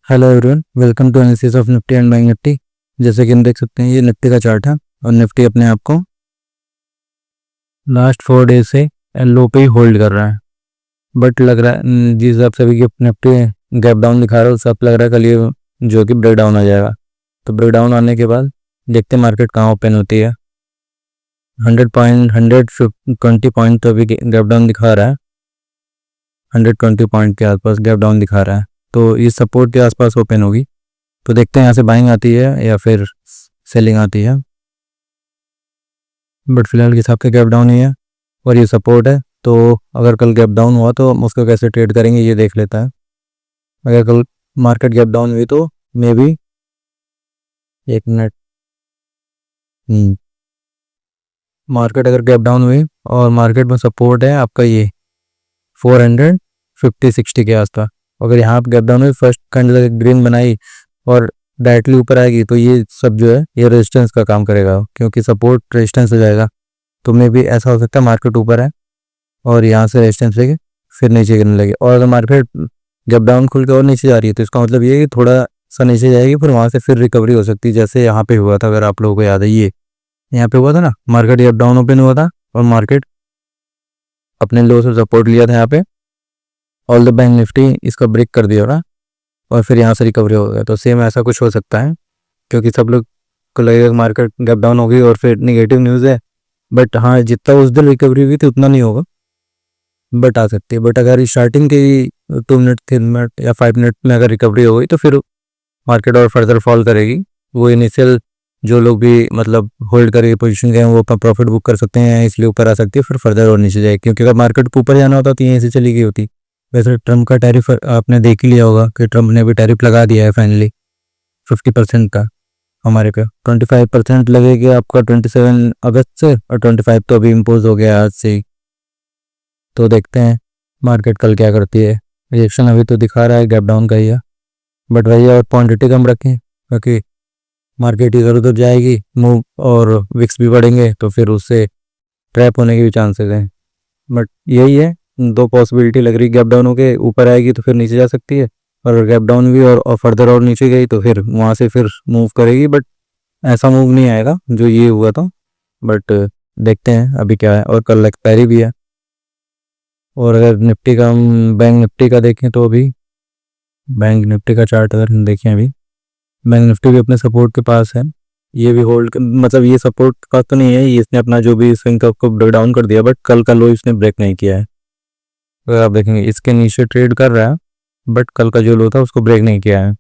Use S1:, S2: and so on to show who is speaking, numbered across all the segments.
S1: Hello everyone, welcome to analysis of Nifty and bank Nifty. जैसे कि हम देख सकते हैं ये निफ्टी का चार्ट है और निफ्टी अपने आप को लास्ट 4 डेज से लो पे ही होल्ड कर रहा है। बट लग रहा है जिस हिसाब से अभी निफ्टी गैप डाउन दिखा रहा है उस हिसाब लग रहा है कल ये जो कि ब्रेक डाउन आ जाएगा। तो ब्रेक डाउन आने के बाद देखते हैं मार्केट कहाँ ओपन होती है। 120 पॉइंट तो अभी गैप डाउन दिखा रहा है। 120 पॉइंट के आसपास गैप डाउन दिखा रहा है, तो ये सपोर्ट के आसपास ओपन होगी। तो देखते हैं यहाँ से बाइंग आती है या फिर सेलिंग आती है। बट फिलहाल के हिसाब से गैप डाउन ही है और ये सपोर्ट है। तो अगर कल गैप डाउन हुआ तो हम उसको कैसे ट्रेड करेंगे ये देख लेता है। अगर कल मार्केट गैप डाउन हुई तो मे बी 1 मिनट। मार्केट अगर गैप डाउन हुई और मार्केट में सपोर्ट है आपका ये 450-60 के आसपास, अगर यहाँ पर गैप डाउन हुई फर्स्ट कैंडल ग्रीन बनाई और डायरेक्टली ऊपर आएगी तो ये सब जो है ये रेजिस्टेंस का काम करेगा, क्योंकि सपोर्ट रेजिस्टेंस हो जाएगा। तो मे भी ऐसा हो सकता है मार्केट ऊपर है और यहाँ से रेजिस्टेंस लेके फिर नीचे गिरने लगे। और अगर मार्केट जब डाउन खुल के और नीचे जा रही है तो इसका मतलब ये है कि थोड़ा सा नीचे जाएगी, फिर वहाँ से फिर रिकवरी हो सकती है, जैसे यहाँ पे हुआ था। अगर आप लोगों को याद है ये यहाँ पे हुआ था ना, मार्केट जब डाउन ओपन हुआ था और मार्केट अपने लो से सपोर्ट लिया था यहाँ पे, ऑल द बैंक निफ्टी इसका ब्रेक कर दिया ना और फिर यहाँ से रिकवरी हो गया। तो सेम ऐसा कुछ हो सकता है, क्योंकि सब लोग को लगेगा कि मार्केट गैप डाउन होगी और फिर नेगेटिव न्यूज़ है। बट हाँ, जितना उस दिन रिकवरी हुई थी उतना नहीं होगा, बट आ सकती है। बट अगर स्टार्टिंग के 2 मिनट 3 मिनट या 5 मिनट में अगर रिकवरी हो गई तो फिर मार्केट और फर्दर फॉल करेगी। वो इनिशियल जो लोग भी मतलब होल्ड करके पोजीशन गए हैं वो अपना प्रॉफिट बुक कर सकते हैं, इसलिए ऊपर आ सकती है, फिर फर्दर और नीचे जाएगी। क्योंकि अगर मार्केट ऊपर जाना होता तो यहीं से चली गई होती। वैसे ट्रम्प का टैरिफ आपने देख ही लिया होगा कि ट्रम्प ने भी टैरिफ लगा दिया है फाइनली 50% का हमारे पे। 25% लगेगा आपका 27 अगस्त से और 25 तो अभी इम्पोज हो गया आज से ही। तो देखते हैं मार्केट कल क्या करती है। रिएक्शन अभी तो दिखा रहा है गैप डाउन का ही है, बट वही और क्वान्टिटी कम रखें, क्योंकि मार्केट इधर उधर जाएगी मूव और विक्स भी बढ़ेंगे तो फिर उससे ट्रैप होने के भी चांसेस हैं। बट यही है, दो पॉसिबिलिटी लग रही। गैप डाउन होके ऊपर आएगी तो फिर नीचे जा सकती है, और गैप डाउन भी और फर्दर और नीचे गई तो फिर वहाँ से फिर मूव करेगी। बट ऐसा मूव नहीं आएगा जो ये हुआ था। बट देखते हैं अभी क्या है। और कल एक्सपायरी भी है। और अगर निफ्टी का हम बैंक निफ्टी का देखें तो अभी बैंक निफ्टी का चार्ट अगर हम देखें, अभी बैंक निफ्टी भी अपने सपोर्ट के पास है। ये भी होल्ड मतलब ये सपोर्ट के पास तो नहीं है, ये इसने अपना जो भी स्विंग था उसको ब्रेक डाउन कर दिया, बट कल का लो इसने ब्रेक नहीं किया है। अगर आप देखेंगे इसके नीचे ट्रेड कर रहा है, बट कल का जो लो था उसको ब्रेक नहीं किया है।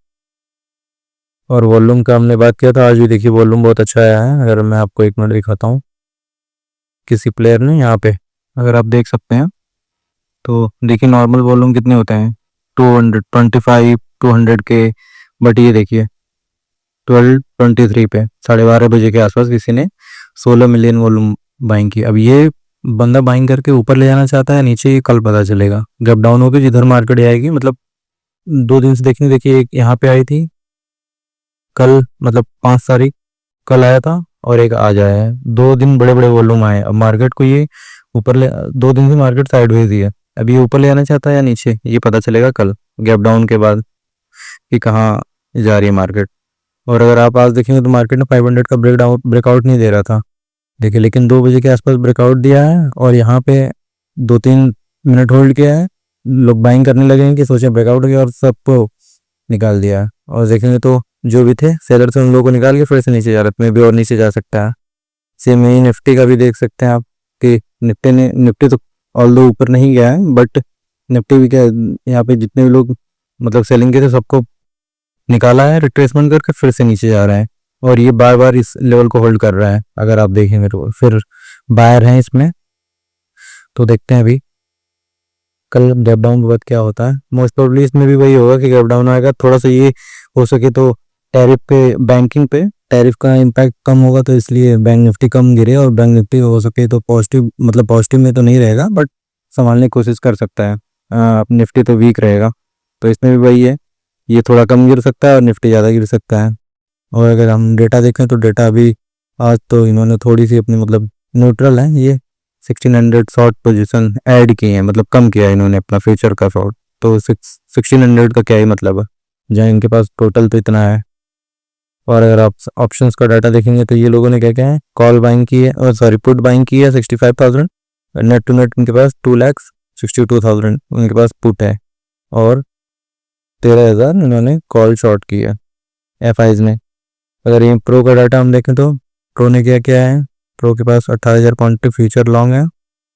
S1: और वॉल्यूम का हमने बात किया था, आज भी देखिए वॉल्यूम बहुत अच्छा आया है। अगर मैं आपको 1 मिनट दिखाता हूँ, किसी प्लेयर ने यहाँ पे अगर आप देख सकते हैं तो देखिए नॉर्मल वॉल्यूम कितने होते हैं 225 200 के, बट ये देखिए 12:23 पे 12:30 बजे के आसपास किसी ने 16 मिलियन वॉल्यूम बाइंग की। अब ये बंदा बाइंग करके ऊपर ले जाना चाहता है नीचे, ये कल पता चलेगा। जब डाउन होगी जिधर मार्केट जाएगी, मतलब 2 दिन से देखने, देखिए एक यहाँ पे आई थी कल, मतलब 5 तारीख कल आया था और एक आज आया है। 2 दिन बड़े बड़े वॉल्यूम आए। अब मार्केट को ये ऊपर ले, 2 दिन से मार्केट साइडवेज ही है। अब ये ऊपर ले आना चाहता है या नीचे, ये पता चलेगा कल गैप डाउन के बाद कि कहाँ जा रही है मार्केट। और अगर आप आज देखेंगे तो मार्केट ने 500 का ब्रेकआउट नहीं दे रहा था, देखिए, लेकिन 2 बजे के आसपास ब्रेकआउट दिया है और यहाँ पे 2-3 मिनट होल्ड किया है। लोग बाइंग करने लगे हैं कि सोचे ब्रेकआउट हो गया और सबको निकाल दिया है। और देखेंगे तो जो भी थे सेलर से उन लोगों को निकाल के फिर से नीचे जा रहा है, में भी और नीचे जा सकता है। सेम यही निफ्टी का भी देख सकते हैं आप कि निफ्टी तो ऑल दो ऊपर नहीं गया है, बट निफ्टी भी क्या, यहाँ पे जितने भी लोग मतलब सेलिंग के थे सबको निकाला है रिट्रेसमेंट करके, फिर से नीचे जा रहा है और ये बार बार इस लेवल को होल्ड कर रहा है। अगर आप देखेंगे तो फिर बायर हैं इसमें। तो देखते हैं अभी कल गैप डाउन के बाद क्या होता है। मोस्ट प्रोबेबली इसमें भी वही होगा कि गैप डाउन आएगा, थोड़ा सा ये हो सके तो टैरिफ पे, बैंकिंग पे टैरिफ का इम्पैक्ट कम होगा, तो इसलिए बैंक निफ्टी कम गिरे और बैंक निफ्टी हो सके तो पॉजिटिव, मतलब पॉजिटिव में तो नहीं रहेगा बट संभालने की कोशिश कर सकता है। निफ्टी तो वीक रहेगा, तो इसमें भी वही है, ये थोड़ा कम गिर सकता है और निफ्टी ज़्यादा गिर सकता है। और अगर हम डेटा देखें तो डेटा अभी आज तो इन्होंने थोड़ी सी अपनी मतलब न्यूट्रल है, ये 1600 शॉर्ट पोजीशन ऐड की है, मतलब कम किया है इन्होंने अपना फ्यूचर का शॉर्ट। तो 1600 का क्या ही मतलब है, जहाँ इनके पास टोटल तो इतना है। और अगर आप ऑप्शंस का डाटा देखेंगे तो ये लोगों ने क्या क्या है, कॉल बाइंग की है, और सॉरी पुट बाइंग की है 65,000, नेट टू नेट उनके पास 2,62,000 उनके पास पुट है, और 13,000 इन्होंने कॉल शॉर्ट की है एफ में। अगर ये प्रो का डाटा हम देखें तो प्रो ने क्या क्या है, प्रो के पास 18,000 पॉइंट फ्यूचर लॉन्ग है,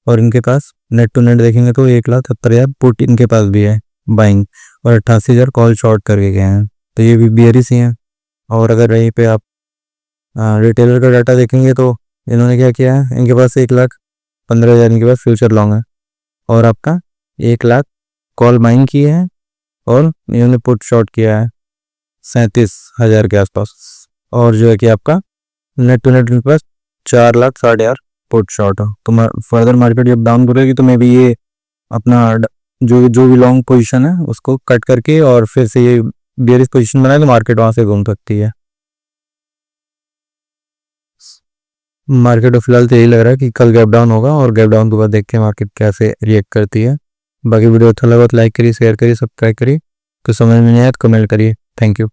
S1: और इनके पास नेट टू नेट देखेंगे तो 1,70,000 पुट इनके पास भी है बाइंग, और 88,000 कॉल शॉर्ट करके गए हैं, तो ये भी बियरिश ही हैं। और अगर यहीं पे आप रिटेलर का डाटा देखेंगे तो इन्होंने क्या किया है, इनके पास 1,15,000 इनके पास फ्यूचर लॉन्ग है, और आपका 1,00,000 कॉल बाइंग की है, और इन्होंने पुट शॉर्ट किया है 37,000 के आसपास, और जो है कि आपका नेट टू नेट इनके पास 4,60,000 पुट शॉर्ट हो। तो फर्दर मार्केट जब डाउन करेगी तो मे बी ये अपना जो जो भी लॉन्ग पोजीशन है उसको कट करके और फिर से ये बेयरिश पोजीशन बनाए तो मार्केट वहां से घूम सकती है। मार्केट को फिलहाल तो यही लग रहा है कि कल गैप डाउन होगा, और गैप डाउन के बाद देखते हैं मार्केट कैसे रिएक्ट करती है। बाकी वीडियो अच्छा लगा तो लाइक करिए, शेयर करिए, सब्सक्राइब करिए। तो समझ में नहीं आया तो कमेंट करिए। Thank you.